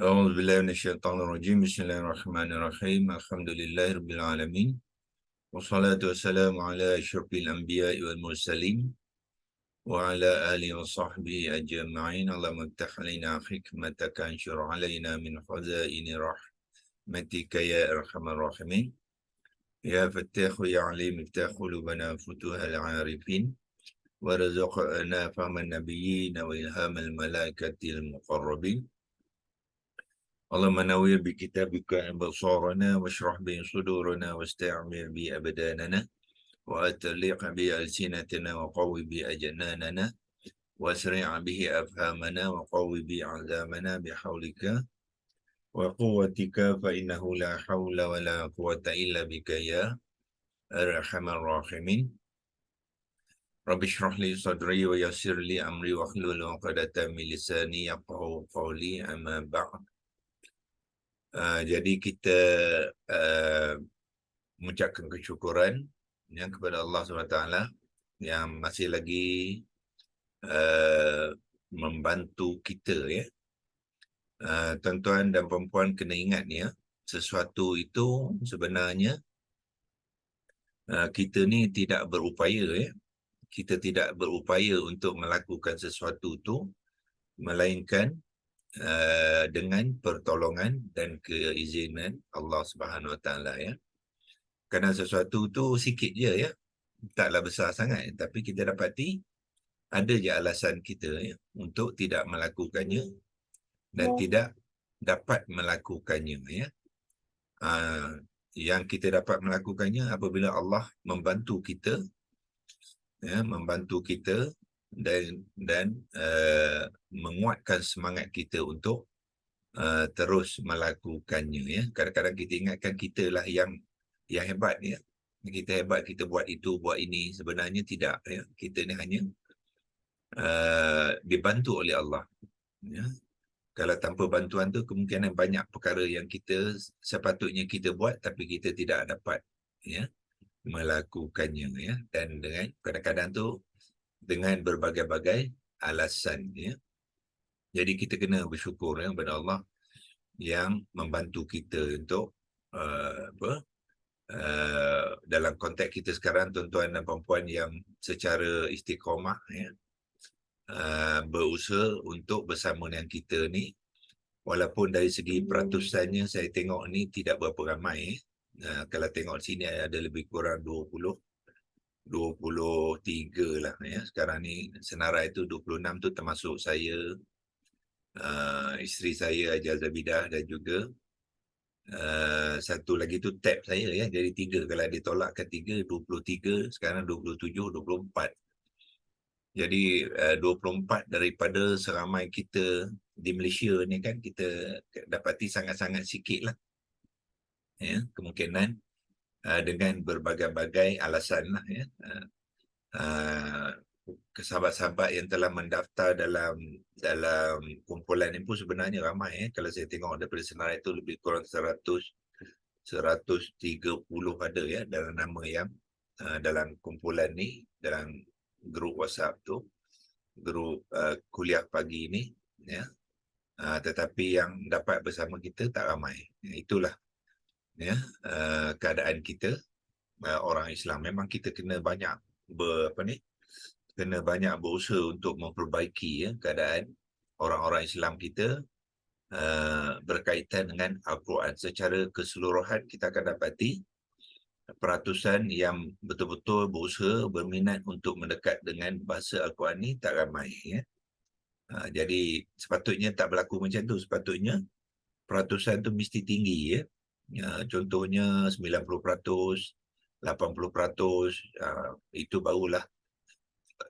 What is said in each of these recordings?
أعوذ بالله من الشيطان الرجيم. بسم الله الرحمن الرحيم. الحمد لله رب العالمين. والصلاة والسلام على أشرف الأنبياء والمرسلين وعلى آله وصحبه أجمعين. اللهم افتح علينا حكمتك انشر علينا من خزائن رحمتك يا أرحم الراحمين. يا فتاح يا عليم افتح قلوبنا فتوح العارفين ورزقنا فهم النبيين وإلهام الملائكة المقربين. اللهم نوّر بكتابك أبصارنا واشرح به صدورنا واستعمر به أبداننا وأتلق به ألسنتنا وقوي به أجناننا واسرع به أفهامنا وقوي به عزامنا بحولك وقوتك فإنه لا حول ولا قوة إلا بك يا أرحم الراحمين. رب اشرح لي صدري ويسر لي أمري واحلل عقدة من لساني يفقهوا قولي. أما بعد. Jadi kita mengucapkan kesyukuran yang kepada Allah SWT yang masih lagi membantu kita, ya. Tuan-tuan dan perempuan kena ingat, ya, sesuatu itu sebenarnya kita ni tidak berupaya, ya. Kita tidak berupaya untuk melakukan sesuatu itu, melainkan dengan pertolongan dan keizinan Allah Subhanahu Wa Taala, ya. Kerana sesuatu tu sikit je, ya, taklah besar sangat, tapi kita dapati ada je alasan kita, ya, untuk tidak melakukannya dan tidak dapat melakukannya, ya. Yang kita dapat melakukannya apabila Allah membantu kita, ya, membantu kita dan menguatkan semangat kita untuk terus melakukannya, ya. Kadang-kadang kita ingatkan kita lah yang hebat, ya. Kita hebat, kita buat itu, buat ini. Sebenarnya tidak, ya. Kita ni hanya dibantu oleh Allah, ya. Kalau tanpa bantuan tu kemungkinan banyak perkara yang kita sepatutnya kita buat tapi kita tidak dapat, ya, melakukannya, ya. Dan dengan kadang-kadang tu dengan berbagai-bagai alasan, ya. Jadi kita kena bersyukur, ya, kepada Allah yang membantu kita untuk dalam konteks kita sekarang, tuan-tuan dan perempuan yang secara istiqamah, ya, berusaha untuk bersama dengan kita ni, walaupun dari segi peratusannya saya tengok ni tidak berapa ramai. Kalau tengok sini ada lebih kurang 23 lah, ya. Sekarang ni senarai tu 26 tu termasuk saya, isteri saya Haji Zabidah dan juga satu lagi tu tab saya, ya. Jadi 3, kalau ditolakkan 3, 23, sekarang 27, 24. Jadi 24 daripada seramai kita di Malaysia ni kan, kita dapati sangat-sangat sikit lah, ya. Kemungkinan dengan berbagai-bagai alasan lah, ya. Sahabat-sahabat yang telah mendaftar dalam kumpulan ini pun sebenarnya ramai, ya. Kalau saya tengok daripada senarai itu lebih kurang 130 ada, ya, dalam nama yang dalam kumpulan ni, dalam grup WhatsApp tu, grup kuliah pagi ni, ya. Tetapi yang dapat bersama kita tak ramai. Itulah, ya, keadaan kita orang Islam. Memang kita kena banyak kena banyak berusaha untuk memperbaiki, ya, keadaan orang-orang Islam kita berkaitan dengan Al-Quran. Secara keseluruhan kita akan dapati peratusan yang betul-betul berusaha berminat untuk mendekat dengan bahasa Al-Quran ni tak ramai, ya. Jadi sepatutnya tak berlaku macam tu. Sepatutnya peratusan tu mesti tinggi, ya. Contohnya 90%, 80%, itu barulah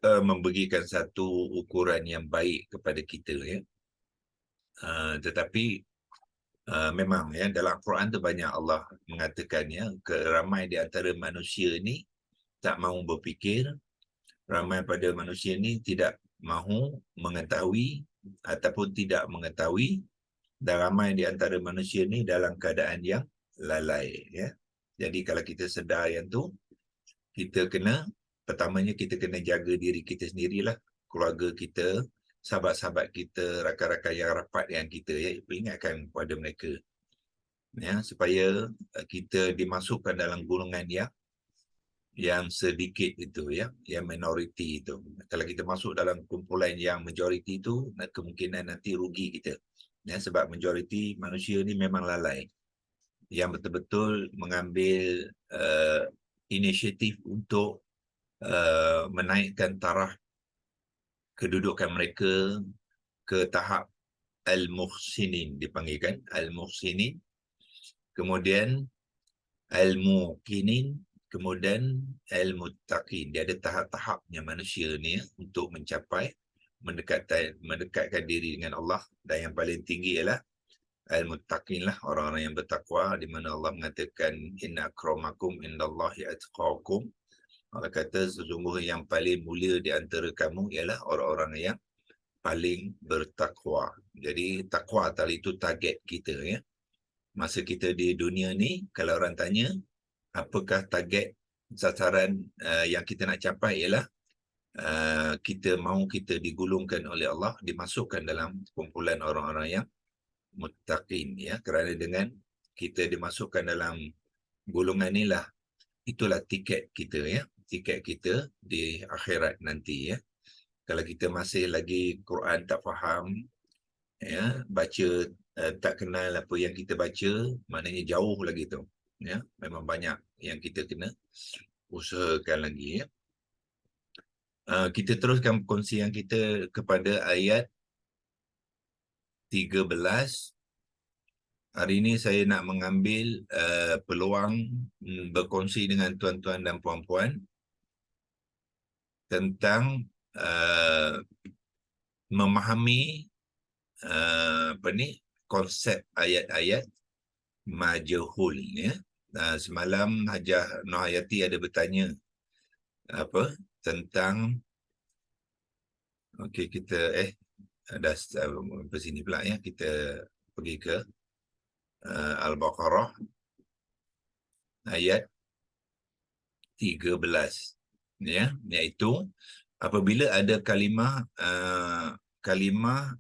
memberikan satu ukuran yang baik kepada kita, ya. Tetapi memang, ya, dalam Quran tu banyak Allah mengatakan, ya, ramai di antara manusia ni tak mahu berfikir, ramai pada manusia ni tidak mahu mengetahui ataupun tidak mengetahui, dan ramai di antara manusia ni dalam keadaan yang lalai, ya. Jadi kalau kita sedar yang tu, kita kena, pertamanya kita kena jaga diri kita sendirilah, keluarga kita, sahabat-sahabat kita, rakan-rakan yang rapat dengan kita, ya, ingatkan kepada mereka, ya, supaya kita dimasukkan dalam golongan yang sedikit itu, ya, yang minoriti itu. Kalau kita masuk dalam kumpulan yang majoriti itu, kemungkinan nanti rugi kita, ya, sebab majoriti manusia ni memang lalai, yang betul-betul mengambil inisiatif untuk menaikkan taraf kedudukan mereka ke tahap al-muhsinin, dipanggilkan al-muhsinin, kemudian al-muqinin, kemudian al-muttaqin. Dia ada tahap-tahapnya manusia ni, ya, untuk mencapai mendekatkan diri dengan Allah, dan yang paling tinggi ialah al-muttaqin lah, orang-orang yang bertakwa, di mana Allah mengatakan inna akramakum indallahi atqakum. Allah kata sesungguhnya yang paling mulia di antara kamu ialah orang-orang yang paling bertakwa. Jadi takwa tadi itu target kita, ya. Masa kita di dunia ni, kalau orang tanya apakah target sasaran yang kita nak capai, ialah kita digulungkan oleh Allah, dimasukkan dalam kumpulan orang-orang yang muttaqin, ya. Kerana dengan kita dimasukkan dalam golongan inilah, itulah tiket kita, ya, tiket kita di akhirat nanti, ya. Kalau kita masih lagi Quran tak faham, ya, baca tak kenal apa yang kita baca, maknanya jauh lagi tu, ya. Memang banyak yang kita kena usahakan lagi, ya. Kita teruskan perkongsian kita kepada ayat 13. Hari ini saya nak mengambil peluang berkongsi dengan tuan-tuan dan puan-puan tentang memahami konsep ayat-ayat majhul, ya. Semalam Hajah Nur Hayati ada bertanya tentang kita dah ke sini pula, ya. Kita pergi ke Al-Baqarah ayat 13, ya, iaitu apabila ada kalimah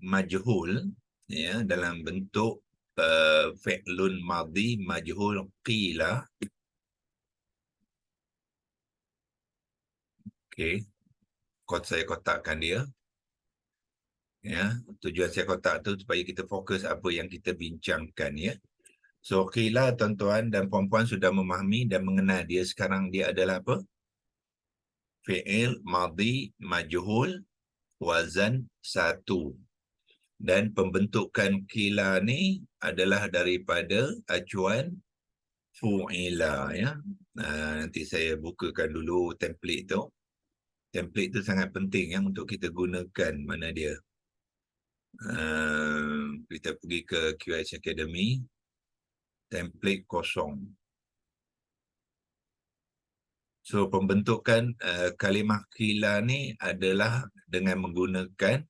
majhul, ya, dalam bentuk fi'lun madhi majhul qila. Saya kotakkan dia, ya. Tujuan saya kotak tu supaya kita fokus apa yang kita bincangkan, ya. So qila, tuan-tuan dan puan-puan sudah memahami dan mengenal dia. Sekarang dia adalah apa? Fi'il madhi majhul wazan 1. Dan pembentukan qila ni adalah daripada acuan fu'ila, ya. Nanti saya bukakan dulu template tu. Template tu sangat penting, ya, untuk kita gunakan. Mana dia? Kita pergi ke QH Academy, template kosong. So pembentukan kalimah qila ni adalah dengan menggunakan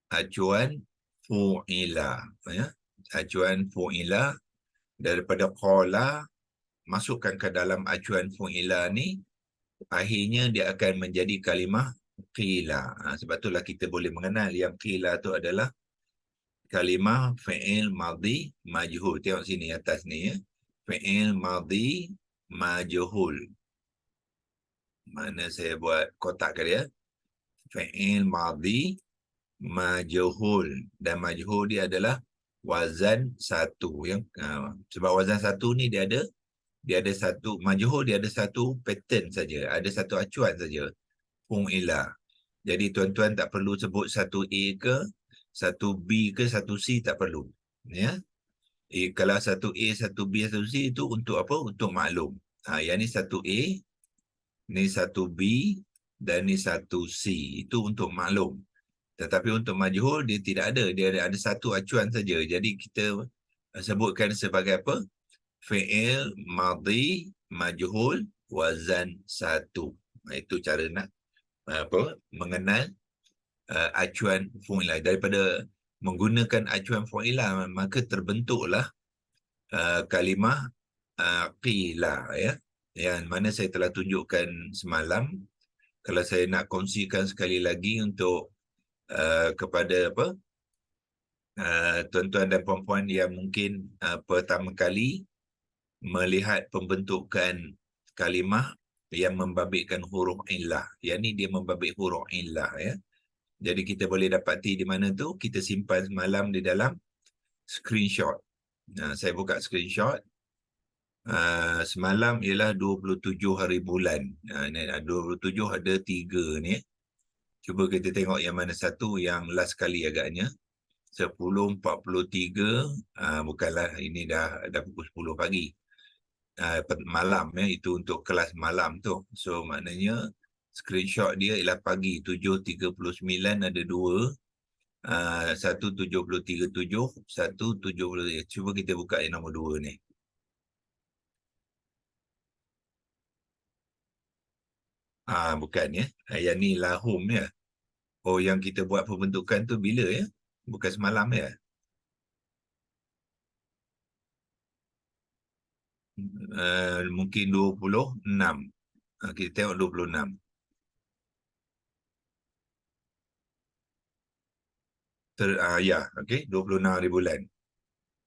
acuan fu'ila, ya. Acuan fu'ila daripada qala, masukkan ke dalam acuan fu'ila ni, akhirnya dia akan menjadi kalimah qila. Sebab itulah kita boleh mengenal yang qila tu adalah kalimah fi'il madhi majhul. Tengok sini atas ni, ya. Fi'il madhi majhul. Mana saya buat kotak ke dia? Fi'il madhi majhul. Dan majhul dia adalah wazan 1, ya. Sebab wazan 1 ni dia ada satu majhul, dia ada satu pattern saja, ada satu acuan saja, fu'ila. Jadi tuan-tuan tak perlu sebut 1A ke 1B ke 1C, tak perlu, ya. Kalau 1A, 1B, 1C itu untuk apa? Untuk maklum. Yang ni 1A, ni 1B, dan ni 1C. Itu untuk maklum. Tetapi untuk majhul dia tidak ada. Dia ada satu acuan saja. Jadi kita sebutkan sebagai apa? Fi'il madhi majhul wazan 1. Itu cara nak mengenal acuan fu'ila. Daripada menggunakan acuan fu'ila, maka terbentuklah kalimah qila, ya. Yang mana saya telah tunjukkan semalam kalau saya nak kongsikan sekali lagi untuk kepada tuan-tuan dan puan-puan yang mungkin pertama kali melihat pembentukan kalimah yang membabitkan huruf illah. Yang ni dia membabit huruf illah, ya. Jadi kita boleh dapati di mana tu, kita simpan semalam di dalam screenshot. Saya buka screenshot. Semalam ialah 27 hari bulan. 27 ada 3 ni. Cuba kita tengok yang mana satu yang last kali agaknya. 10.43, bukanlah, ini dah pukul 10 pagi. Malam, ya, itu untuk kelas malam tu. So maknanya screenshot dia ialah pagi 7.39 ada 2. 1.73.7, 1.70. Cuba kita buka yang nombor 2 ni. Bukan, ya. Yang ni lahum, ya. Oh, yang kita buat pembentukan tu bila, ya? Bukan semalam, ya. Mungkin 26. Kita tengok 26. Ya, okey, 26 hari bulan.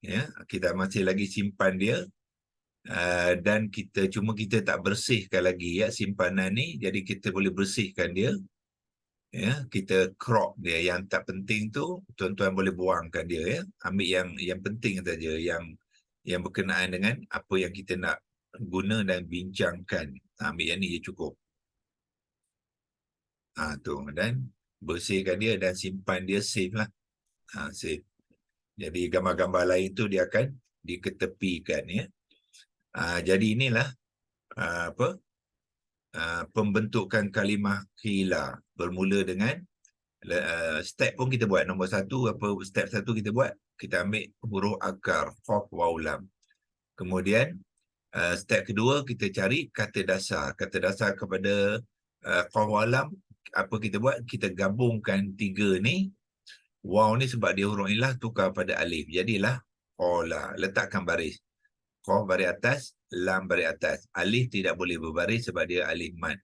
Ya, kita masih lagi simpan dia. Dan kita tak bersihkan lagi, ya, simpanan ni. Jadi kita boleh bersihkan dia. Ya, kita crop dia. Yang tak penting tu tuan-tuan boleh buangkan dia, ya. Ambil yang penting saja, yang berkenaan dengan apa yang kita nak guna dan bincangkan. Ambil yang ni je cukup. Tu, dan bersihkan dia dan simpan dia, save lah. Save. Jadi gambar-gambar lain tu dia akan diketepikan, ya. Jadi inilah pembentukan kalimah qila. Bermula dengan step pun kita buat. Nombor 1, step 1 kita buat. Kita ambil huruf akar, qaf, waw, lam. Kemudian step kedua kita cari kata dasar. Kata dasar kepada qaf, waw, lam. Apa kita buat? Kita gabungkan 3 ni. Waw ni sebab dia huruf illah, tukar pada alif. Jadilah qala. Letakkan baris. Qaf baris atas, lam baris atas. Alif tidak boleh berbaris sebab dia alif mad.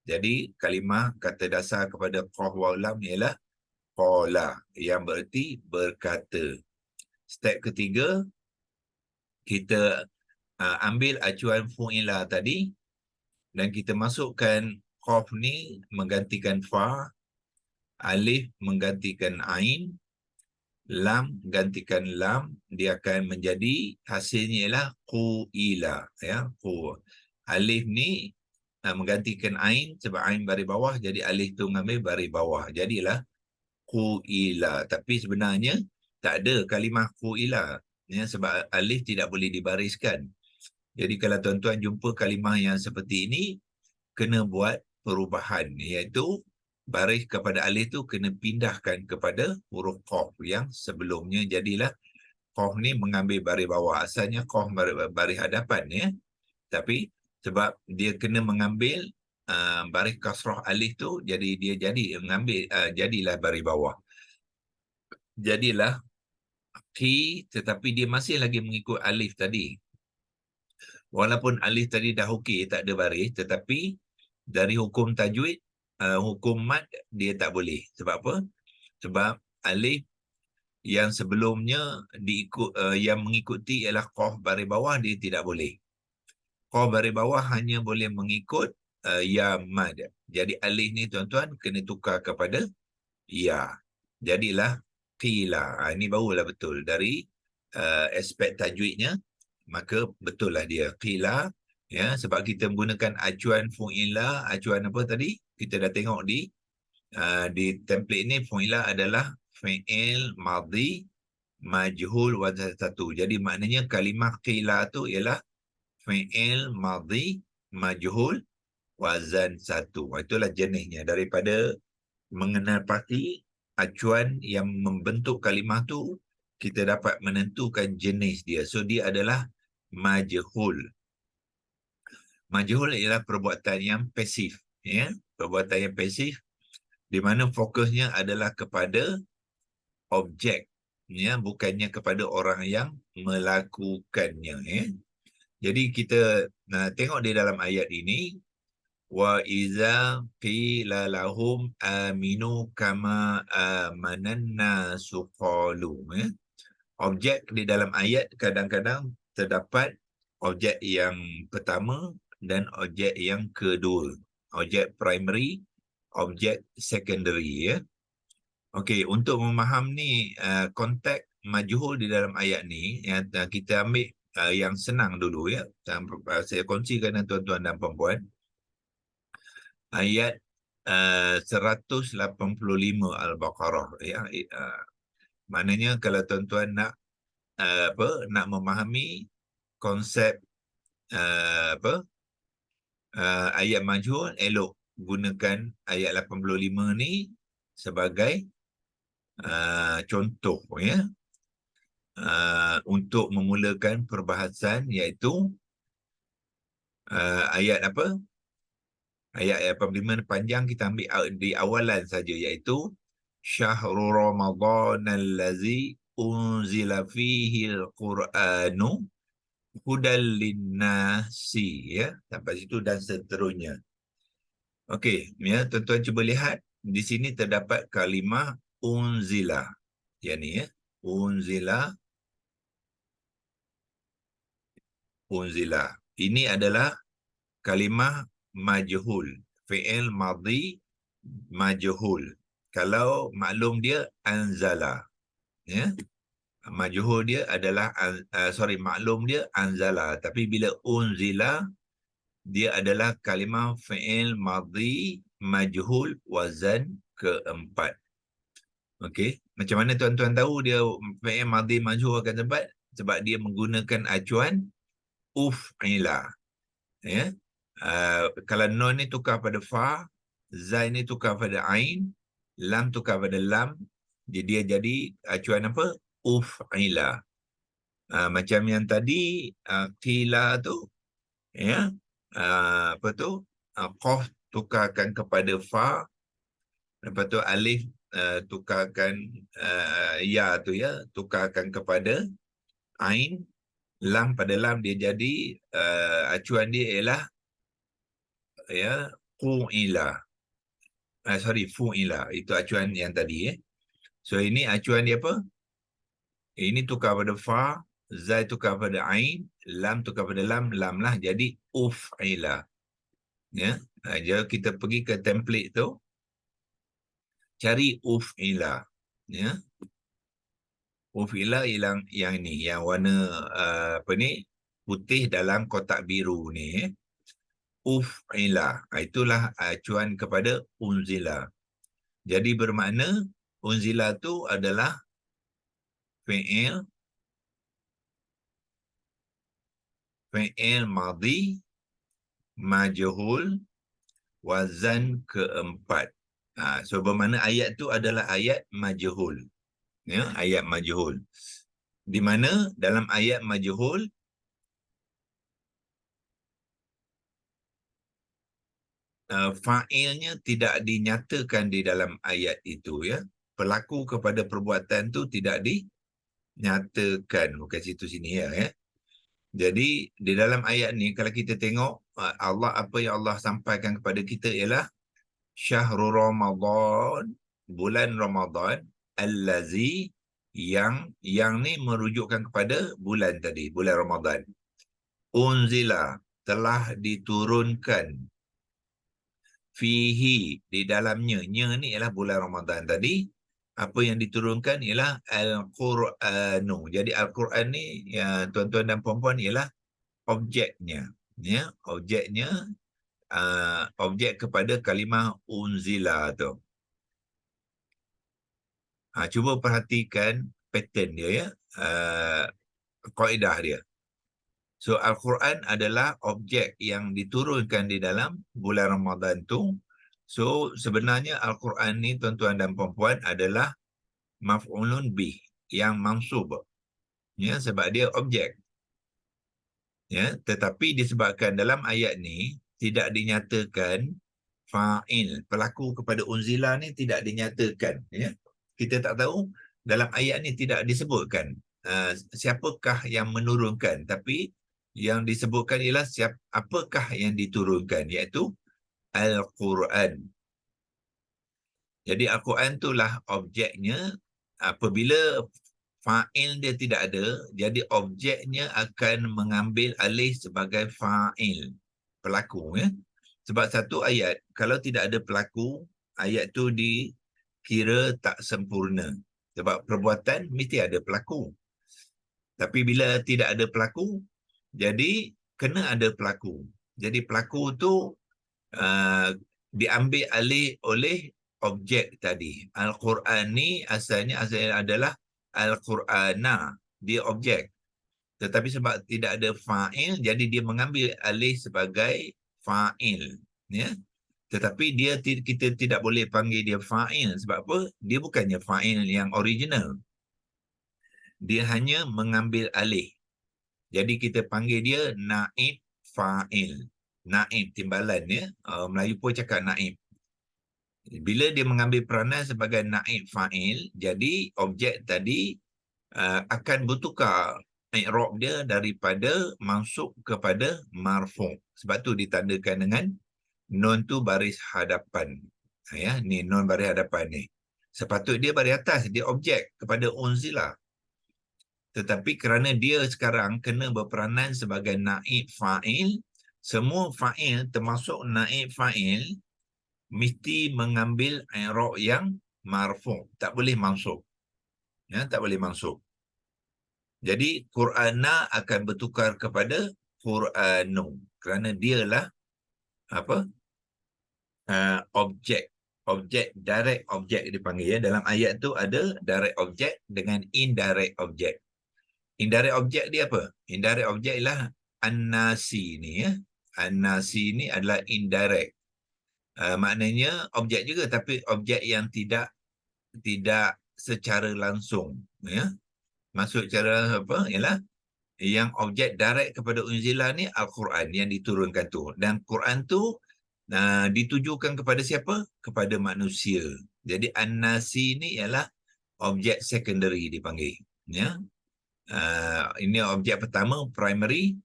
Jadi kalimah kata dasar kepada qaf, waw, lam ialah qala, yang bererti berkata. Step ketiga, kita ambil acuan fu'ila tadi dan kita masukkan qaf ni menggantikan fa, alif menggantikan ain, lam gantikan lam, dia akan menjadi hasilnya ialah qu'ila, ya. Alif ni menggantikan ain sebab ain baris bawah, jadi alif tu mengambil baris bawah, jadilah qu'ila. Tapi sebenarnya tak ada kalimah qu'ila, ya, sebab alif tidak boleh dibariskan. Jadi kalau tuan-tuan jumpa kalimah yang seperti ini, kena buat perubahan, iaitu baris kepada alif tu kena pindahkan kepada huruf qaf yang sebelumnya. Jadilah qaf ni mengambil baris bawah. Asalnya qaf baris hadapan, ya. Tapi sebab dia kena mengambil baris kasrah alif tu, jadi dia mengambil jadilah baris bawah. Jadilah qi, tetapi dia masih lagi mengikut alif tadi. Walaupun alif tadi dah okey, tak ada baris, tetapi dari hukum tajwid, hukum mad, dia tak boleh. Sebab apa? Sebab alif yang sebelumnya yang mengikuti ialah qaf baris bawah, dia tidak boleh. Qaf baris bawah hanya boleh mengikut ya mad. Jadi alif ni tuan-tuan kena tukar kepada ya. Jadilah qila. Ini barulah betul dari aspek tajwidnya, maka betul lah dia qila, ya, sebab kita menggunakan acuan fu'ila. Acuan apa tadi? Kita dah tengok di template ni. Fu'ila adalah fi'il madhi majhul wazan 1. Jadi maknanya kalimah qila tu ialah fi'il madhi majhul wazan 1. Itulah jenisnya. Daripada mengenal pasti acuan yang membentuk kalimah tu, kita dapat menentukan jenis dia. So dia adalah majhul. Majhul ialah perbuatan yang pasif, ya. Perbuatan yang pasif di mana fokusnya adalah kepada objek, ya, bukannya kepada orang yang melakukannya, ya. Jadi kita tengok di dalam ayat ini, Wa iza qila lahum aminu kama amanan nasu qalu. Objek di dalam ayat kadang-kadang terdapat objek yang pertama dan objek yang kedua. Objek primary, objek secondary, ya. Okey, untuk memahami konteks majhul di dalam ayat ni, yang kita ambil yang senang dulu, ya. Saya kongsikan dengan tuan-tuan dan puan-puan. Ayat 185 Al-Baqarah, ya. Maknanya kalau tuan-tuan nak nak memahami konsep ayat majhul, elok gunakan ayat 85 ni sebagai contoh, ya, untuk memulakan perbahasan, iaitu ayat apa? Ayat 85 ni panjang, kita ambil di awalan saja, iaitu Syahrul Ramadan allazi unzila fihi al-Quranu hudal linnasi, ya, sampai situ dan seterusnya. Okey, ya, tuan-tuan cuba lihat di sini terdapat kalimah unzila. Yang ni, ya, unzila. Ini adalah kalimah majhul, fi'il madhi majhul. Kalau maklum dia anzala, ya. Majhul dia adalah maklum dia anzala, tapi bila unzila dia adalah kalimah fi'il madhi majhul wazan keempat. Okey, macam mana tuan-tuan tahu dia fi'il madhi majhul akan tempat? Sebab dia menggunakan acuan uf'ila, ya. Kalau nun ni tukar pada fa, zai ni tukar pada ain, lam tukar pada lam, dia jadi acuan apa? Uf'ila. Macam yang tadi qila tu, ya, apa tu, qaf tukarkan kepada fa, lepas tu alif tukarkan ya tu, ya, tukarkan kepada ain, lam pada lam, dia jadi acuan dia ialah, ya, qu'ila. Fu'ila. Itu acuan yang tadi, ya. So ini acuan dia apa? Ini tukar pada fa, zai tukar pada ain, lam tukar pada lam, lam lah jadi uf'ila, ya. Jadi kita pergi ke template tu, cari uf'ila, ya. Uf'ila yang ini, yang warna apa ni, putih dalam kotak biru ni, ya. Uf'ila, itulah acuan kepada unzila. Jadi bermakna unzila tu adalah fi'il madhi majhul wazan keempat. So bermakna ayat tu adalah ayat majhul, ya, ayat majhul. Di mana dalam ayat majhul fa'ilnya tidak dinyatakan di dalam ayat itu, ya. Pelaku kepada perbuatan tu tidak dinyatakan, bukan situ sini, ya. Jadi di dalam ayat ni kalau kita tengok Allah, apa yang Allah sampaikan kepada kita ialah Syahrul Ramadan, bulan Ramadan, allazi, yang ni merujukkan kepada bulan tadi, bulan Ramadan. Unzila, telah diturunkan, fihi, di dalamnya, nya ni ialah bulan Ramadan tadi. Apa yang diturunkan ialah Al-Quranu. Jadi Al-Quran ni, ya, tuan-tuan dan puan-puan, ialah objeknya, ya, objek kepada kalimah unzila tu. Cuba perhatikan pattern dia, ya, kaedah dia. So Al-Quran adalah objek yang diturunkan di dalam bulan Ramadan tu. So sebenarnya Al-Quran ni, tuan-tuan dan puan-puan, adalah maf'ulun bih, yang mansub, ya, sebab dia objek, ya. Tetapi disebabkan dalam ayat ni tidak dinyatakan fa'il, pelaku kepada unzila ni tidak dinyatakan, ya. Kita tak tahu, dalam ayat ni tidak disebutkan siapakah yang menurunkan, tapi yang disebutkan ialah apakah yang diturunkan, iaitu Al-Quran. Jadi Al-Quran itulah objeknya. Apabila fa'il dia tidak ada, jadi objeknya akan mengambil alih sebagai fa'il, pelaku, ya. Sebab satu ayat, kalau tidak ada pelaku, ayat tu dikira tak sempurna. Sebab perbuatan mesti ada pelaku. Tapi bila tidak ada pelaku, jadi kena ada pelaku. Jadi pelaku tu uh, diambil alih oleh objek tadi. Al-Quran ni asalnya adalah Al-Qur'ana. Dia objek. Tetapi sebab tidak ada fa'il, jadi dia mengambil alih sebagai fa'il. Ya? Tetapi kita tidak boleh panggil dia fa'il. Sebab apa? Dia bukannya fa'il yang original. Dia hanya mengambil alih. Jadi kita panggil dia naib fa'il. Naib, timbalan, ya. Melayu pun cakap naib. Bila dia mengambil peranan sebagai naib fa'il, jadi objek tadi akan bertukar i'rab dia daripada mansub kepada marfu'. Sebab tu ditandakan dengan nun tu baris hadapan. Ya, ni nun baris hadapan ni. Sepatut dia baris atas, dia objek kepada unzila. Tetapi kerana dia sekarang kena berperanan sebagai naib fa'il, semua fa'il termasuk naib fa'il mesti mengambil i'rab yang marfu', tak boleh mansub. Ya, tak boleh mansub. Jadi Qur'ana akan bertukar kepada Qur'anu kerana dialah apa? Objek. Objek, direct objek dipanggil, ya. Dalam ayat tu ada direct objek dengan indirect objek. Indirect objek dia apa? Indirect objek ialah an-nasi ni, ya. An-nasi ni adalah indirect. Maknanya objek juga, tapi objek yang tidak secara langsung, ya. Maksud cara apa? Ialah yang objek direct kepada unzila ni Al-Quran yang diturunkan tu. Dan Quran tu ditujukan kepada siapa? Kepada manusia. Jadi an-nasi ni ialah objek secondary dipanggil, ya. Ini objek pertama, primary.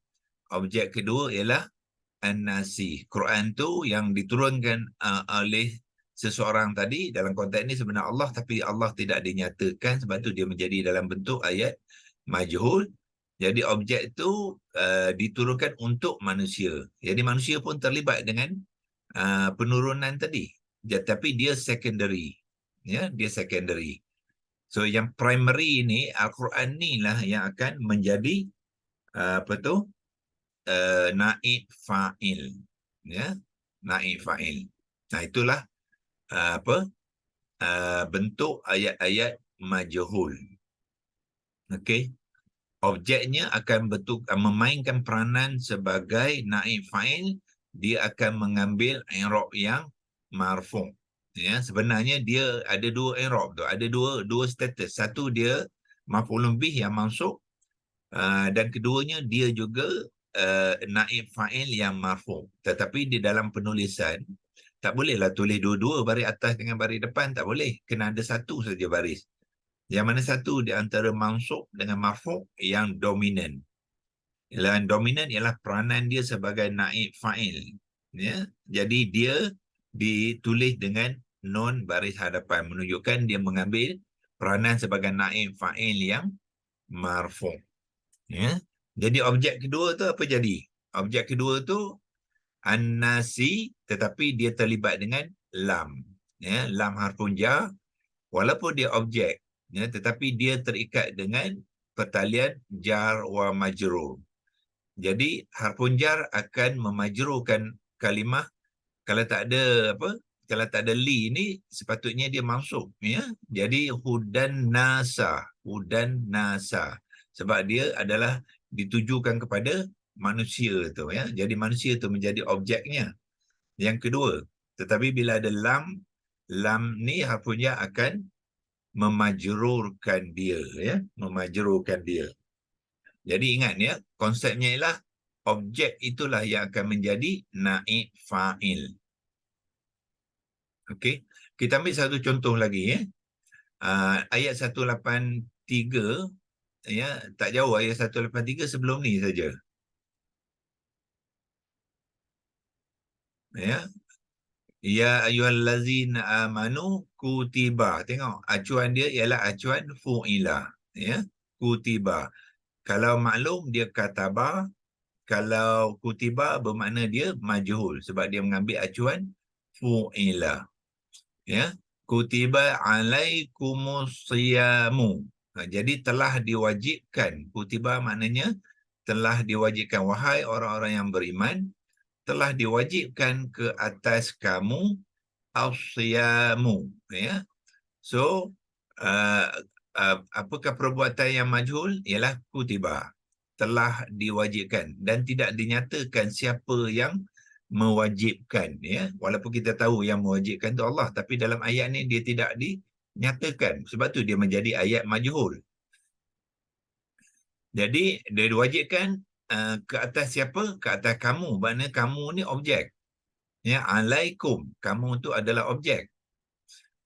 Objek kedua ialah an-nasi. Quran tu yang diturunkan oleh seseorang tadi, dalam konteks ini sebenarnya Allah, tapi Allah tidak dinyatakan, sebab tu dia menjadi dalam bentuk ayat majhul. Jadi objek tu diturunkan untuk manusia. Jadi manusia pun terlibat dengan penurunan tadi. Tapi dia secondary. Ya, dia secondary. So yang primary ni, Al-Quran ni lah yang akan menjadi naib fa'il. Ya, naib fa'il. Nah, itulah bentuk ayat-ayat majhul. Okey. Objeknya akan memainkan peranan sebagai naib fa'il. Dia akan mengambil i'rab yang marfu'. Ya, sebenarnya dia ada dua i'rab tu, ada dua status. Satu dia maf'ulun bih yang mansub, dan keduanya dia juga naib fa'il yang marfu'. Tetapi di dalam penulisan tak bolehlah tulis dua-dua, baris atas dengan baris depan, tak boleh. Kena ada satu saja baris. Yang mana satu di antara mansub dengan marfu' yang dominan. Yang dominan ialah peranan dia sebagai naib fa'il. Ya? Jadi dia ditulis dengan nun baris hadapan, menunjukkan dia mengambil peranan sebagai naib fa'il yang marfu'. Ya? Jadi objek kedua tu apa jadi? Objek kedua tu an-nasi, tetapi dia terlibat dengan lam. Ya? Lam harfun jar, walaupun dia objek, ya, tetapi dia terikat dengan pertalian jar wa majrur. Jadi harfun jar akan memajrurkan kalimah. Kalau tak ada kalau tak ada li ni, sepatutnya dia mansub, ya. Jadi hudan nasa, sebab dia adalah ditujukan kepada manusia tu, ya. Jadi manusia tu menjadi objeknya. Yang kedua, tetapi bila ada lam ni harfun jar akan memajrurkan dia, ya, memajrurkan dia. Jadi ingat, ya, konsepnya ialah objek itulah yang akan menjadi naib fa'il. Okey, kita ambil satu contoh lagi, ya. Ayat 183, ya, tak jauh, ayat 183 sebelum ni saja. Ya. Ya ayyuhallazina amanu kutiba. Tengok, acuan dia ialah acuan fu'ila. Ya, kutiba. Kalau maklum dia kataba, kalau kutiba bermakna dia majhul sebab dia mengambil acuan fu'ila. Ya, kutiba alaikumus siyamu. Jadi telah diwajibkan. Kutiba maknanya telah diwajibkan. Wahai orang-orang yang beriman, telah diwajibkan ke atas kamu as-siyamu. Ya. So, uh, apakah perbuatan yang majhul? Ialah kutiba. Telah diwajibkan dan tidak dinyatakan siapa yang mewajibkan. Ya. Walaupun kita tahu yang mewajibkan itu Allah, tapi dalam ayat ni dia tidak dinyatakan. Sebab tu dia menjadi ayat majhul. Jadi dia diwajibkan ke atas siapa? Ke atas kamu. Maknanya kamu ni objek. Ya, alaikum. Kamu tu adalah objek.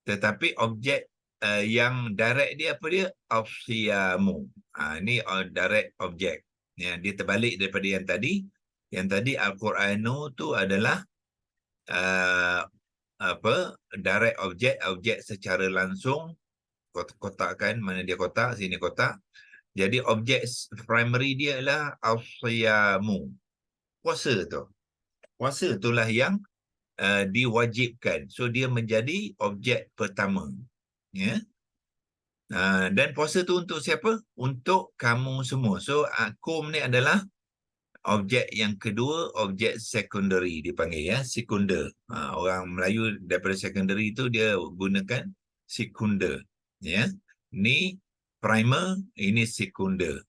Tetapi objek yang direct dia apa dia? Afsiyamu. Ini direct objek. Ya, dia terbalik daripada yang tadi. Yang tadi Al-Quranu tu adalah uh, apa? Direct objek, objek secara langsung. Kotak kan, mana dia kotak, sini kotak. Jadi objek primary dia adalah afsiyamu. Puasa tu. Puasa itulah yang diwajibkan. So dia menjadi objek pertama. Ya. Dan puasa tu untuk siapa? Untuk kamu semua. So kum ni adalah objek yang kedua, objek secondary dipanggil ya, sekunder. Orang Melayu daripada secondary tu dia gunakan sekunder. Ya. Ni primer, ini sekunder.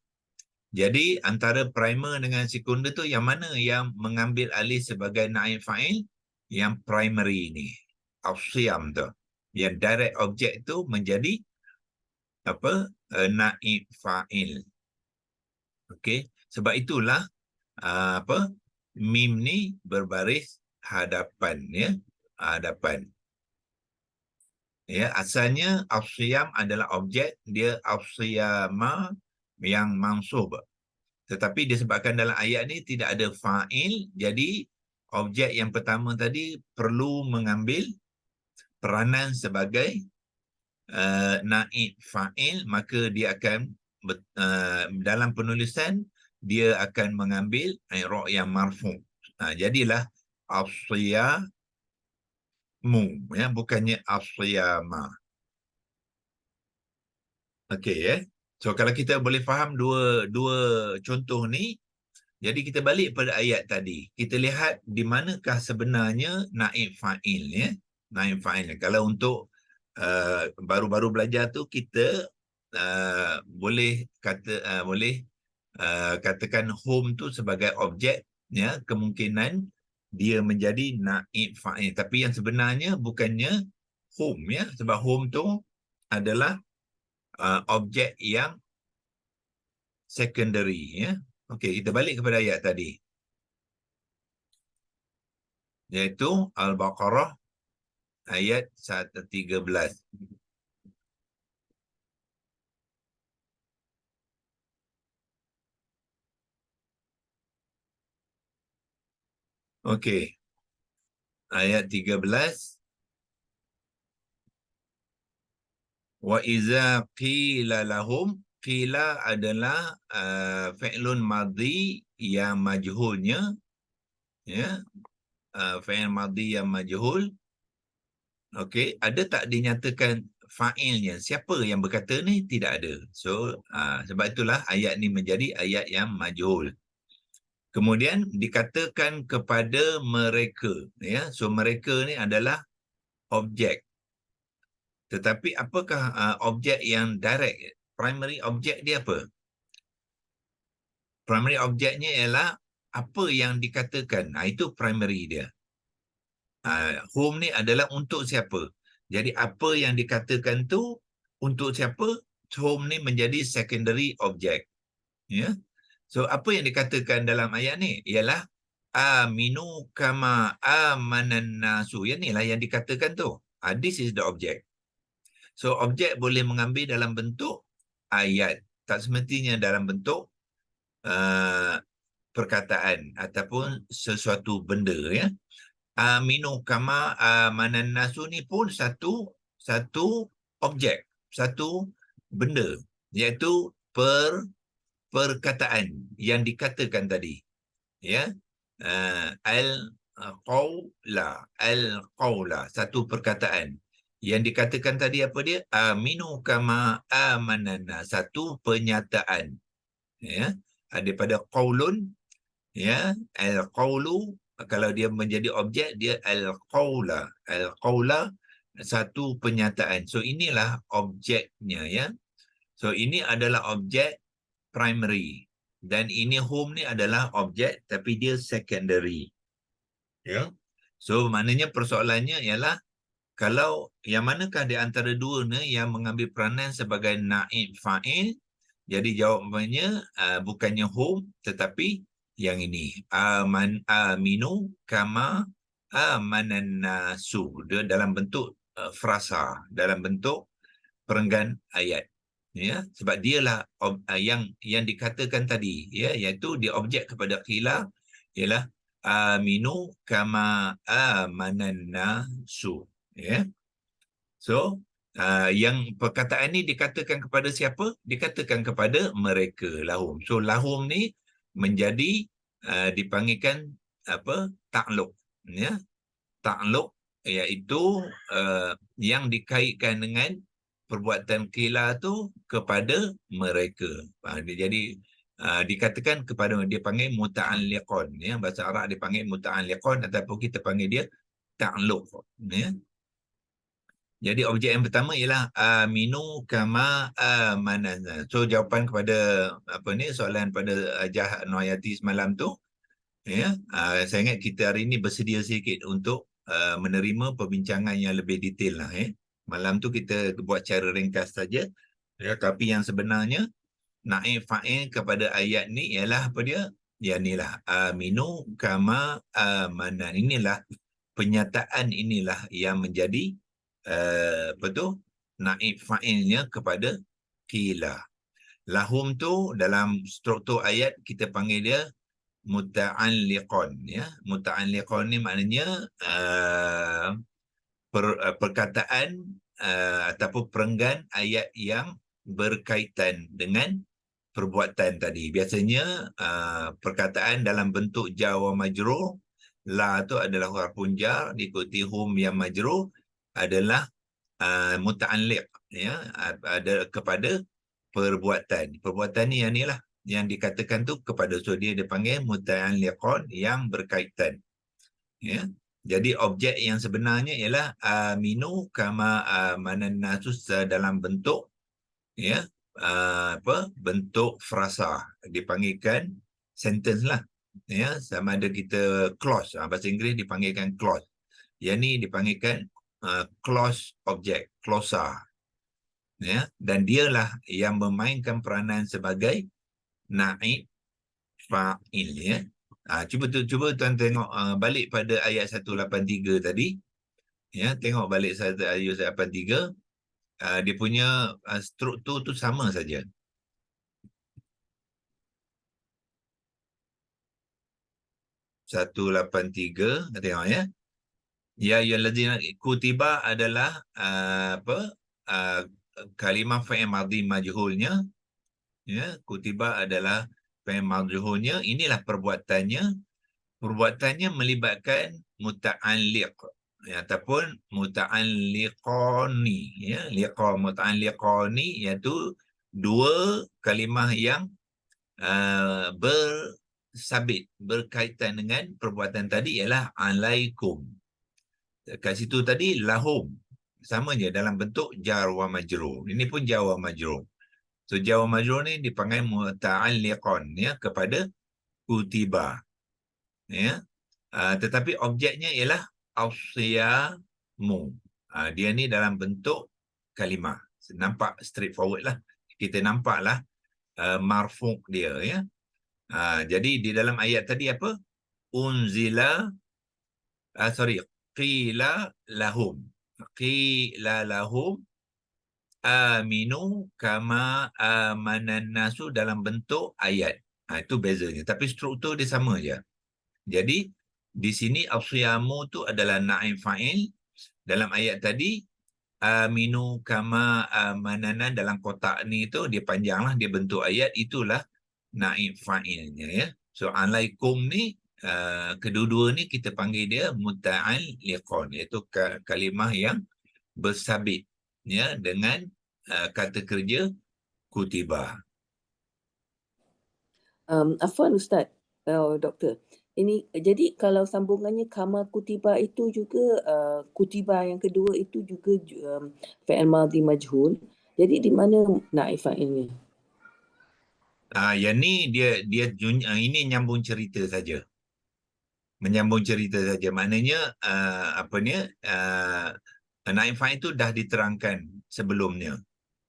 Jadi antara primer dengan sekunder tu yang mana yang mengambil alih sebagai naib fa'il? Yang primary ni. Afsiyam tu. Yang direct object tu menjadi apa? Naib fa'il. Okey, sebab itulah apa? Mim ni berbaris hadapan ya, hadapan. Ya, asalnya afsiyam adalah objek, dia afsiyama yang mansub. Tetapi disebabkan dalam ayat ni tidak ada fa'il, jadi objek yang pertama tadi perlu mengambil peranan sebagai naib fa'il, maka dia akan dalam penulisan dia akan mengambil i'rab yang marfu'. Jadilah as-siyamu ya, bukannya as-siyama. Okey ya. So kalau kita boleh faham dua contoh ni, jadi kita balik pada ayat tadi. Kita lihat di manakah sebenarnya naib fa'il ya. Naib fa'il. Kalau untuk baru-baru belajar tu kita boleh katakan home tu sebagai objek ya, kemungkinan dia menjadi naib fa'il. Tapi yang sebenarnya bukannya home ya, sebab home tu adalah objek yang secondary ya. Okey, kita balik kepada ayat tadi. Iaitu Al-Baqarah ayat 113. Okey. Ayat 13. Wa iza qila lahum, qila adalah fi'lun madhi yang majhulnya ya, fi'il madhi yang majhul. Okey, ada tak dinyatakan fa'ilnya? Siapa yang berkata ni? Tidak ada. So sebab itulah ayat ni menjadi ayat yang majhul. Kemudian dikatakan kepada mereka ya. So mereka ni adalah objek. Tetapi apakah objek yang direct? Primary objek dia apa? Primary objeknya ialah apa yang dikatakan. Itu primary dia. Home ni adalah untuk siapa? Jadi apa yang dikatakan tu untuk siapa? Home ni menjadi secondary object. Ya. So apa yang dikatakan dalam ayat ni ialah aminu kama amanan nasu. Yang inilah yang dikatakan tu. This is the object. So objek boleh mengambil dalam bentuk ayat, tak semestinya dalam bentuk perkataan ataupun sesuatu benda ya. Aminu kama amanan nasu ni pun satu objek, satu benda, iaitu perkataan yang dikatakan tadi. Ya, al-qawla, satu perkataan yang dikatakan tadi. Apa dia? Aminu kama amanana, satu penyataan. Ya, daripada qaulun, ya, al-qawlu, kalau dia menjadi objek, dia al-qawla, satu penyataan. So inilah objeknya, ya. So ini adalah objek primary, dan ini home ni adalah objek tapi dia secondary, ya. So maknanya persoalannya ialah, kalau yang manakah di antara dua ni yang mengambil peranan sebagai naib fa'il. Jadi jawapannya bukannya home tetapi yang ini, aminu kama amanan nasu. Dia dalam bentuk frasa, dalam bentuk perenggan ayat, ya, sebab dialah yang dikatakan tadi, ya, iaitu dia objek kepada qila, ialah aminu kama amanan nasu, ya. So yang perkataan ni dikatakan kepada siapa? Dikatakan kepada mereka, lahum. So lahum ni menjadi dipanggilkan apa? Ta'luk, ya. Ta'luk iaitu yang dikaitkan dengan perbuatan qila tu kepada mereka. Jadi dikatakan kepada, dia panggil muta'alliqun, ya. Bahasa Arab dia panggil muta'alliqun, ataupun kita panggil dia ta'luk, ya. Jadi objek yang pertama ialah aminu kama amanana. So jawapan kepada apa ni, soalan pada Jah Noyati semalam tu, ya, saya ingat kita hari ini bersedia sikit untuk menerima perbincangan yang lebih detail lah, ya. Malam tu kita buat cara ringkas saja, ya, tapi yang sebenarnya naib fa'il kepada ayat ni ialah apa dia? Ya, inilah aminu kama amanan. Inilah penyataan, inilah yang menjadi apa tu, naib fa'ilnya kepada qila. Lahum tu dalam struktur ayat kita panggil dia muta'alliqun, ya. Muta'alliqun ni maknanya perkataan ataupun perenggan ayat yang berkaitan dengan perbuatan tadi. Biasanya perkataan dalam bentuk jar wa majrur. La tu adalah harfun jar, diikuti hum yang majrur adalah muta'alliq, ya, ada kepada perbuatan. Perbuatan ni yang inilah yang dikatakan tu kepada, so dia dipanggil muta'alliqun, yang berkaitan, ya. Jadi objek yang sebenarnya ialah aminu kama amanan nasus, dalam bentuk, ya, bentuk frasa, dipanggilkan sentence lah, ya. Sama ada kita clause, bahasa Inggeris dipanggilkan clause, yang ni dipanggilkan clause object, clausa, ya. Dan dialah yang memainkan peranan sebagai naib fa'il, ya. Cuba tuan tengok balik pada ayat 183 tadi, ya. Tengok balik ayat 183, dia punya struktur tu sama saja. Satu lapan tiga, tengok, ya. Ya ayyuhallazina, kutiba adalah kalimah fa'il madhi majhulnya, ya. Kutiba adalah fa'il majhulnya. Inilah perbuatannya melibatkan muta'alliq, ya, ataupun muta'alliqani, ya. Muta'alliqani iaitu dua kalimah yang bersabit, berkaitan dengan perbuatan tadi, ialah alaikum. Kat situ tadi lahum, sama je dalam bentuk jar wa majrur. Ini pun jar wa majrur. So jar wa majrur ni dipanggil muta'alliqun, ya, kepada kutiba, ya. Tetapi objeknya ialah awsiyamu. Dia ni dalam bentuk kalimah. Nampak straightforward lah. Kita nampaklah marfu' dia, ya. Jadi di dalam ayat tadi apa? Unzila, qila lahum. Qila lahum aminu kama amanan nasu, dalam bentuk ayat. Itu bezanya. Tapi struktur dia sama je. Jadi Di sini as-siyamu tu adalah naib fa'il. Dalam ayat tadi aminu kama amanana, dalam kotak ni tu dia panjang lah, dia bentuk ayat, itulah naib fa'ilnya ya. So alaikum ni kedua-dua ni kita panggil dia muta'alliqun, iaitu kalimah yang bersabit ya dengan kata kerja kutiba. Afwan Ustaz, Doktor. Ini jadi kalau sambungannya kama kutiba itu juga kutiba yang kedua itu juga fi'il madhi majhul. Jadi di mana naib fa'ilnya? Yang ni ini nyambung cerita saja. Menyambung cerita saja. Maknanya apa ni? Naib fa'il itu dah diterangkan sebelumnya.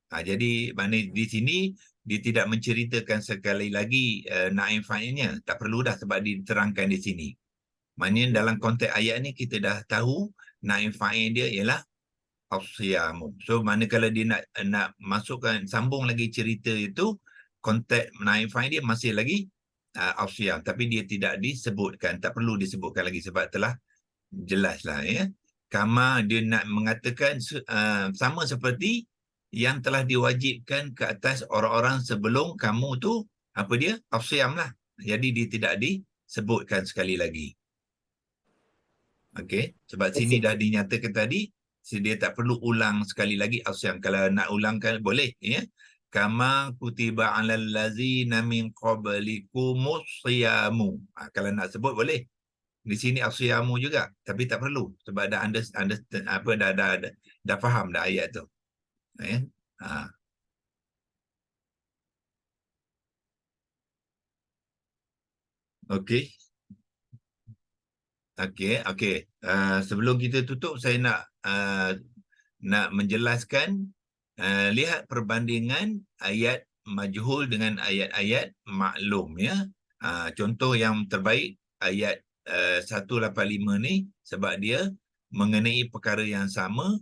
Jadi mana di sini dia tidak menceritakan sekali lagi naib fa'ilnya. Tak perlu dah sebab diterangkan di sini. Maknanya dalam konteks ayat ni kita dah tahu naib fa'il dia ialah as-siyamu. So manakala dia nak masukkan sambung lagi cerita itu, konteks naib fa'il dia masih lagi as-siyam, tapi dia tidak disebutkan, tak perlu disebutkan lagi sebab telah jelaslah ya. Kama dia nak mengatakan sama seperti yang telah diwajibkan ke atas orang-orang sebelum kamu tu, apa dia? As-siyam lah. Jadi dia tidak disebutkan sekali lagi. Okey, sebab sini dah dinyatakan tadi, dia tak perlu ulang sekali lagi as-siyam. Kalau nak ulangkan boleh ya. Kama kutiba 'alal ladzina min qablikumus siyamu. Kalau nak sebut boleh. Di sini as-siyamu juga, tapi tak perlu sebab dah apa dah faham dah ayat tu. Ya. Okey. Okey. Sebelum kita tutup, saya nak menjelaskan, lihat perbandingan ayat majhul dengan ayat-ayat maklum ya. Contoh yang terbaik ayat 185 ni, sebab dia mengenai perkara yang sama,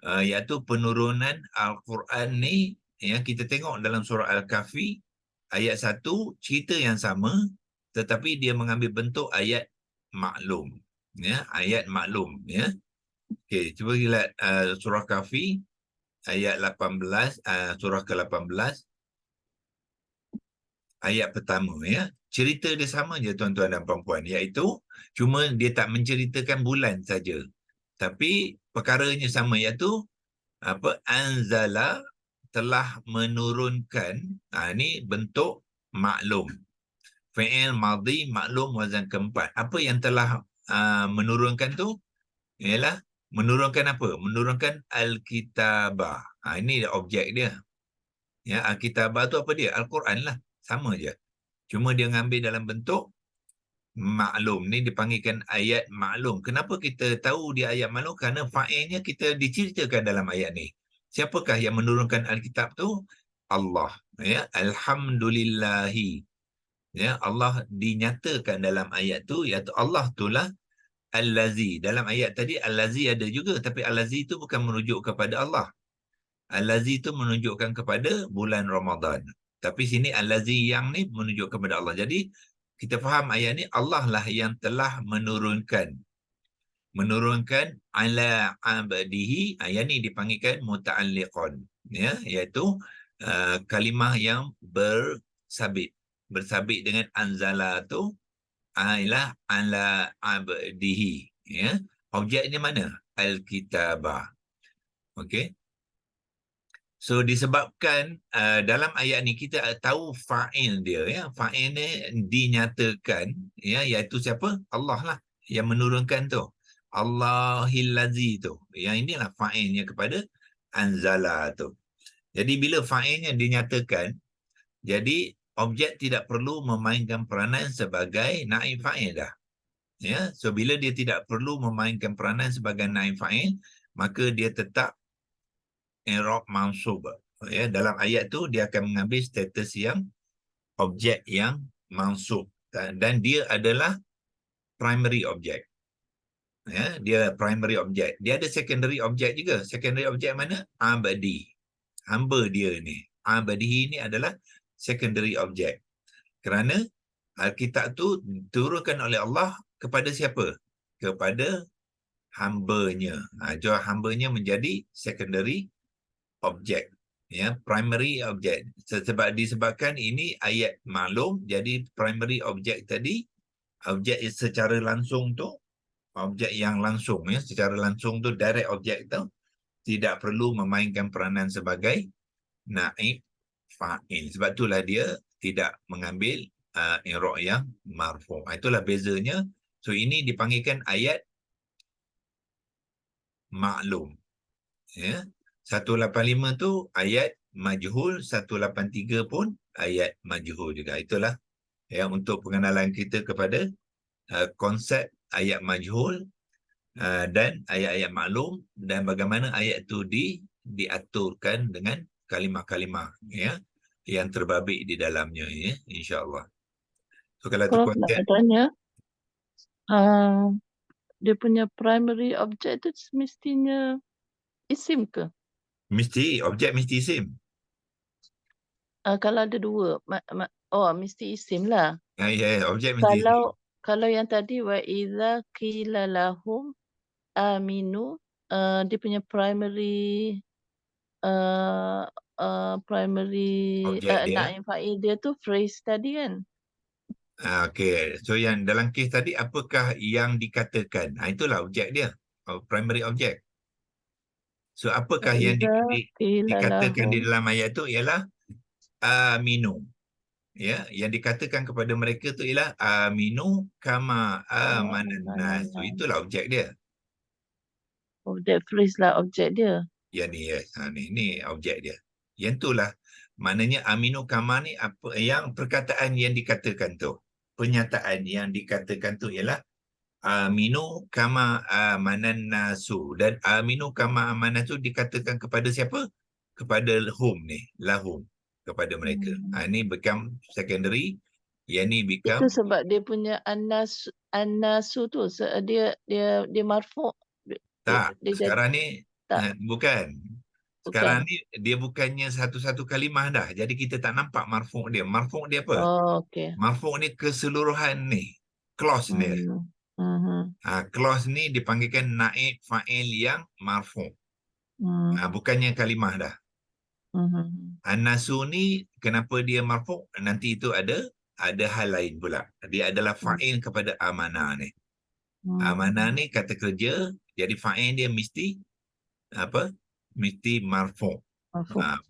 iaitu penurunan Al-Quran ni ya. Kita tengok dalam surah Al-Kahfi ayat 1 cerita yang sama, tetapi dia mengambil bentuk ayat maklum ya, ayat maklum ya. Okey, cuba lihat surah Kahfi ayat 18, surah ke-18 ayat pertama ya. Cerita dia sama je tuan-tuan dan puan-puan, iaitu cuma dia tak menceritakan bulan saja, tapi perkaranya sama, iaitu apa? Anzala, telah menurunkan. Ini bentuk maklum. Fi'il madhi maklum wazan keempat. Apa yang telah menurunkan tu? Ialah menurunkan apa? Menurunkan Al-Kitabah. Ini objek dia. Ya, Al-Kitabah tu apa dia? Al-Quran lah. Sama je. Cuma dia ngambil dalam bentuk maklum. Ni dipanggilkan ayat maklum. Kenapa kita tahu dia ayat maklum? Kerana fa'ilnya kita diceritakan dalam ayat ni. Siapakah yang menurunkan Alkitab tu? Allah. Ya, Alhamdulillahi. Ya, Allah dinyatakan dalam ayat tu, iaitu Allah itulah Al-Lazi. Dalam ayat tadi Al-Lazi ada juga, tapi Al-Lazi itu bukan merujuk kepada Allah. Al-Lazi itu menunjukkan kepada bulan Ramadan. Tapi sini Al-Lazi yang ni menunjuk kepada Allah. Jadi kita faham ayat ni, Allah lah yang telah menurunkan ala abdihi. Ayat ni dipanggilkan muta'alliqun ya, iaitu kalimah yang bersabit dengan anzala tu, ialah ala abdihi ya. Objeknya mana? Al-Kitabah. Okey. So disebabkan dalam ayat ni kita tahu fa'il dia ya. Fa'il ni dinyatakan ya, iaitu siapa? Allah lah yang menurunkan tu. Allahillazi tu. Yang inilah fa'ilnya kepada anzala tu. Jadi bila fa'ilnya dinyatakan, jadi objek tidak perlu memainkan peranan sebagai naib fa'il dah. Ya, so bila dia tidak perlu memainkan peranan sebagai naib fa'il, maka dia tetap i'rab mansub. Ya, dalam ayat tu dia akan mengambil status yang objek yang mansub, dan dia adalah primary object. Ya, dia primary object. Dia ada secondary object juga. Secondary object mana? Abadi. Hamba dia ni. Abadi ni adalah secondary object. Kerana Alkitab tu diturunkan oleh Allah kepada siapa? Kepada hambanya. So hambanya menjadi secondary object. Ya, primary object. Disebabkan ini ayat maklum, jadi primary object tadi, objek secara langsung tu, objek yang langsung, ya, secara langsung tu, direct object tu, tidak perlu memainkan peranan sebagai naib fa'il. Sebab itulah dia tidak mengambil i'rab yang marfu'. Itulah bezanya. So ini dipanggilkan ayat maklum. Ya. 185 tu ayat majhul, 183 pun ayat majhul juga. Itulah ya untuk pengenalan kita kepada konsep ayat majhul dan ayat-ayat maklum dan bagaimana ayat itu diaturkan dengan kalimah-kalimah ya yang terbabit di dalamnya ya, insya-Allah. So kalau tu Prof nak konten tanya, dia punya primary object tu mestinya isim ke? mesti objek mesti isim. Kalau ada dua, mesti isim lah. Ya, objek mesti isim. Kalau yang tadi wa idza qila lahum aminu, dia punya primary Objek dia. naib fa'il dia tu phrase tadi kan? Okey, so yang dalam kes tadi apakah yang dikatakan? Itulah objek dia, primary object. So apakah yang Idza qila dikatakan di lahum dalam ayat tu ialah aminu. Ya, yang dikatakan kepada mereka tu ialah aminu kama amanan nas. So itulah objek dia. that phrase lah objek dia. Ya ni yes. Ni objek dia. Yang itulah maknanya aminu kama ni apa yang perkataan yang dikatakan tu. Pernyataan yang dikatakan tu ialah aminu kama amanan nasu, dan aminu kama amanan nasu dikatakan kepada siapa? Kepada hum ni, lahum, kepada mereka. Ini become secondary, yang ni become Itu sebab dia punya an-nasu tu dia marfu'. tak. Dia jadi Sekarang ni tak, bukan. Sekarang bukan. ni dia bukannya satu-satu kalimah dah. Jadi kita tak nampak marfu' dia. Marfu' dia apa? Oh, okey. Marfu' ni keseluruhan ni. Clause ni. Clause ni dipanggilkan naib fa'il yang marfu'. Bukannya kalimah dah. An-nasu ni kenapa dia marfu'? Nanti itu ada hal lain pula. Dia adalah fa'il kepada amanah ni. Amanah ni kata kerja, jadi fa'il dia mesti apa? Mesti marfu'.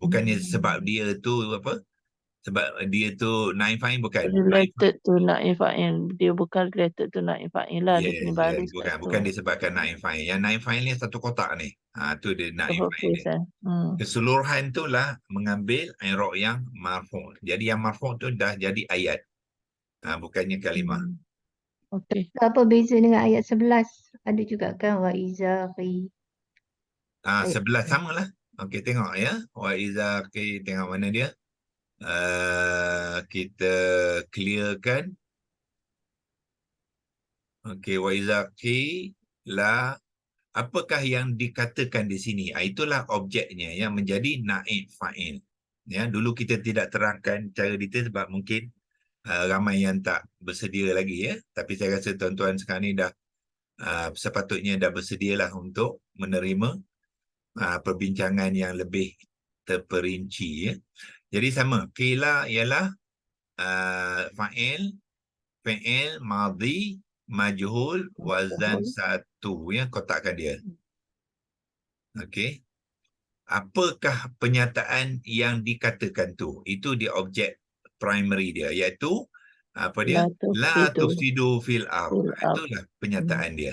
Bukannya sebab dia tu apa? Sebab dia tu naib fa'il, bukan. Related to naib fa'il. Dia bukan related to naib fa'il lah. Dia punya baris kat tu. Bukan disebabkan naib fa'il. Yang naib fa'il ni satu kotak ni. Tu dia naib fa'il ni. Keseluruhan itulah mengambil i'rab yang marfu'. Jadi yang marfu' tu dah jadi ayat. Bukannya kalimah. Okey. Apa beza dengan ayat 11? Ada juga kan wa iza qi. 11 samalah. Okey, tengok ya. Wa iza qi, tengok mana dia. Kita clearkan. Okey, wa iza qi la, apakah yang dikatakan di sini? Itulah objeknya yang menjadi naib fa'il. Ya, dulu kita tidak terangkan cara detail sebab mungkin ramai yang tak bersedia lagi ya. Tapi saya rasa tuan-tuan sekarang ni dah sepatutnya dah bersedialah untuk menerima perbincangan yang lebih terperinci ya. Jadi sama, qila ialah fa'il, fi'il madhi, majhul, wazan satu ya, kotakkan dia. Okey. Apakah pernyataan yang dikatakan tu? Itu dia objek primary dia, iaitu apa dia? La tufsidu fil ardh. Itulah pernyataan dia.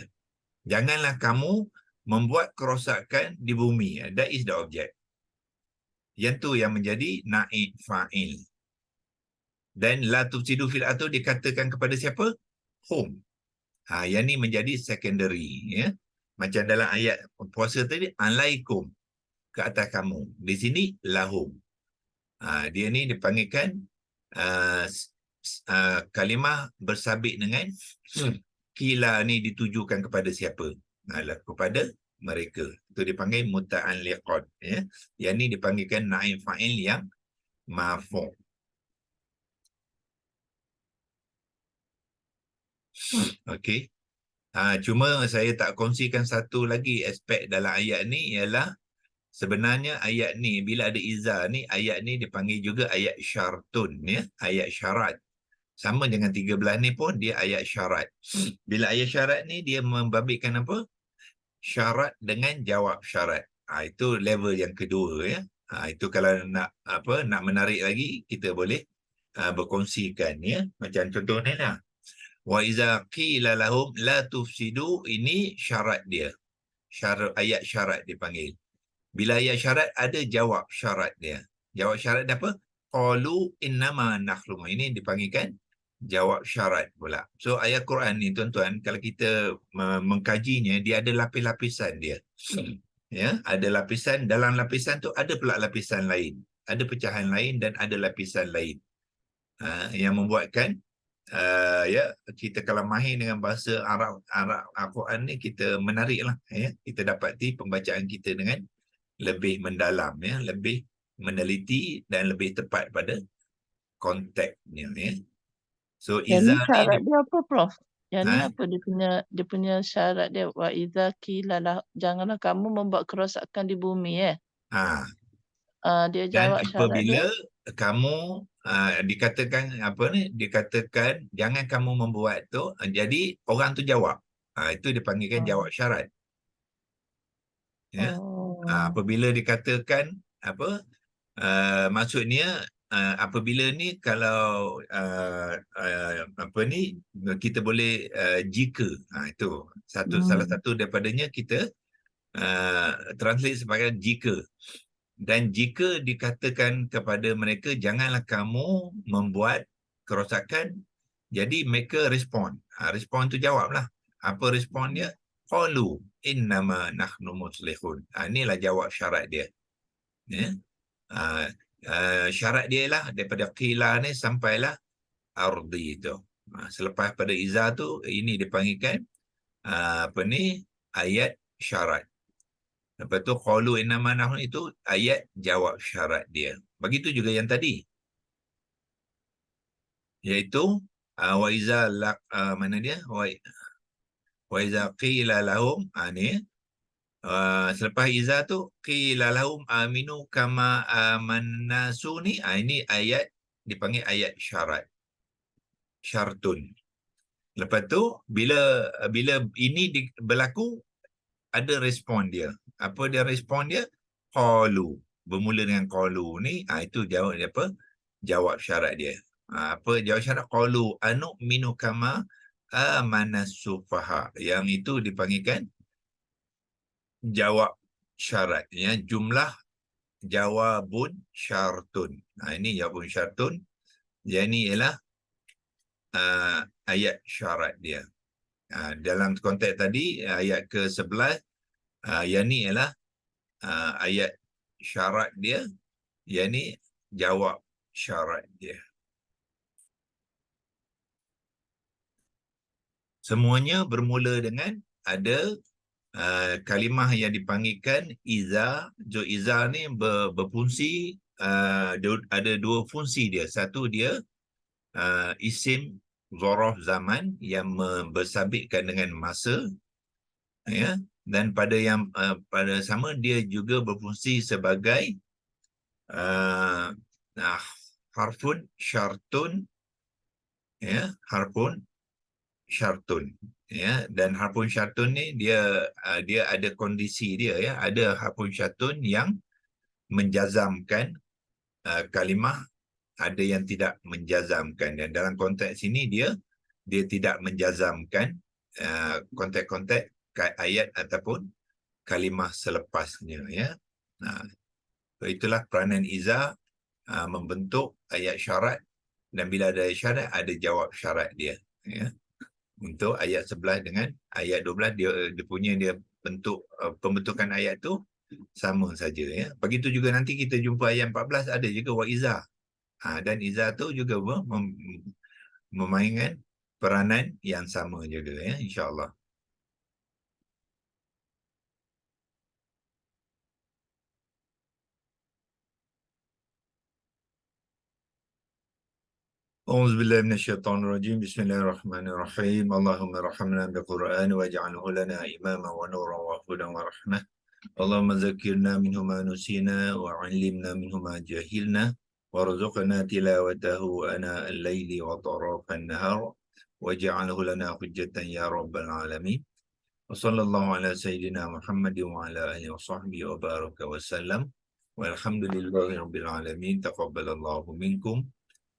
Janganlah kamu membuat kerosakan di bumi. That is the object. Yang tu yang menjadi naib fa'il. Dan la tufsidu fil ardh dikatakan kepada siapa? Hum. Yang ni menjadi secondary ya. Macam dalam ayat puasa tadi, alaikum, ke atas kamu. Di sini lahum. Dia ni dipanggilkan kalimah bersabit dengan kila ni ditujukan kepada siapa? Kepada mereka. Itu dipanggil muta'alliqat ya. Yang ni dipanggilkan naib fa'il yang marfu'. Okey. Cuma saya tak kongsikan satu lagi aspek dalam ayat ni ialah sebenarnya ayat ni bila ada iza ni, ayat ni dipanggil juga ayat syartun ya, ayat syarat. Sama dengan 13 ni pun dia ayat syarat. Bila ayat syarat ni dia membabitkan apa? Syarat dengan jawab syarat. Itu level yang kedua ya. Itu kalau nak nak menarik lagi kita boleh berkongsikan ya. Macam contoh ni lah. Wa iza qila lahum la tufsidu, ini syarat dia. Ayat syarat dipanggil. Bila ayat syarat ada jawab syarat dia. Jawab syarat dia apa? Qalu innama nahnu. Ini dipanggilkan jawab syarat pula. So ayat Quran ni tuan-tuan, kalau kita mengkajinya, dia ada lapis-lapisan dia. Ya, ada lapisan, dalam lapisan tu ada pula lapisan lain. Ada pecahan lain dan ada lapisan lain. Yang membuatkan ya, kita kalau mahir dengan bahasa Arab Al-Quran ni, kita menariklah ya. Kita dapati pembacaan kita dengan lebih mendalam ya, lebih meneliti dan lebih tepat pada konteksnya ya. So Yang ni iza syarat ni dia apa, Prof? Yang ni ha? apa dia punya syarat dia? Wa idza qila lah, janganlah kamu membuat kerosakan di bumi Ha. Dia Dan jawab syarat dia. apabila kamu dikatakan dikatakan jangan kamu membuat tu, jadi orang tu jawab. Itu dipanggilkan jawab syarat. Ya. Oh. Apabila dikatakan maksudnya apabila ni kalau kita boleh jika itu salah satu daripadanya kita translate sebagai jika. Dan jika dikatakan kepada mereka janganlah kamu membuat kerosakan, jadi mereka respon. Respon tu jawablah. Apa respon dia? Qalu innama nahnu muslihun. Inilah jawab syarat dia. Ya. Syarat dia lah daripada qila ni sampailah ardi tu. Selepas pada iza tu, ini dipanggilkan ayat syarat. Lepas tu qalu innama nahnu, itu ayat jawab syarat dia. Begitu juga yang tadi. Iaitu wa iza mana dia? Wa iza qila lahum ni selepas iza tu qila lahum aminu kama amannasu ni, ini ayat dipanggil ayat syarat. Syartun. Lepas tu bila ini berlaku, ada respon dia. Apa dia respon dia? Qalu. Bermula dengan qalu ni, itu jawab dia apa? Jawab syarat dia. Apa jawab syarat? Qalu anu'minu kama amanas sufaha. Yang itu dipanggilkan jawab syarat ya. Jumlah jawabun syartun. Ini jawabun syartun. Yang ini ialah ayat syarat dia. Dalam konteks tadi ayat ke-11, yang ni ialah ayat syarat dia, yang ni jawab syarat dia. Semuanya bermula dengan ada kalimah yang dipanggilkan iza. So iza ni berfungsi, ada dua fungsi dia. Satu dia isim zaraf zaman yang bersabitkan dengan masa ya, dan pada sama dia juga berfungsi sebagai harfun syartun ya, harfun syartun ya. Dan harfun syartun ni dia ada kondisi dia ya. Ada harfun syartun yang menjazamkan kalimah, ada yang tidak menjazamkan. Dan dalam konteks ini dia tidak menjazamkan konteks-konteks ayat ataupun kalimah selepasnya ya. Itulah peranan iza membentuk ayat syarat, dan bila ada ayat syarat ada jawab syarat dia ya. Untuk ayat 11 dengan ayat 12 dia punya bentuk pembentukan ayat tu sama saja ya. Begitu juga nanti kita jumpa ayat 14 ada juga wa iza. Dan iza tu juga memainkan peranan yang sama juga ya, insya-Allah. أعوذ بالله من الشيطان الرجيم بسم الله الرحمن الرحيم اللهم ارحمنا بالقرآن واجعله لنا إماما ونورا وهدى ورحمة اللهم ذكرنا منه ما نسينا وعلمنا منه ما جهلنا وارزقنا تلاوته آناء الليل وأطراف النهار واجعله لنا حجة يا رب العالمين وصلى الله على سيدنا محمد وعلى آله وصحبه وبارك وسلم والحمد لله رب العالمين تقبل الله منكم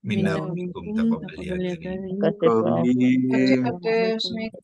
منا ومنكم تقبل يا كريم Terima kasih, Prof. Terima kasih, Assalamualaikum. Dr. Smith.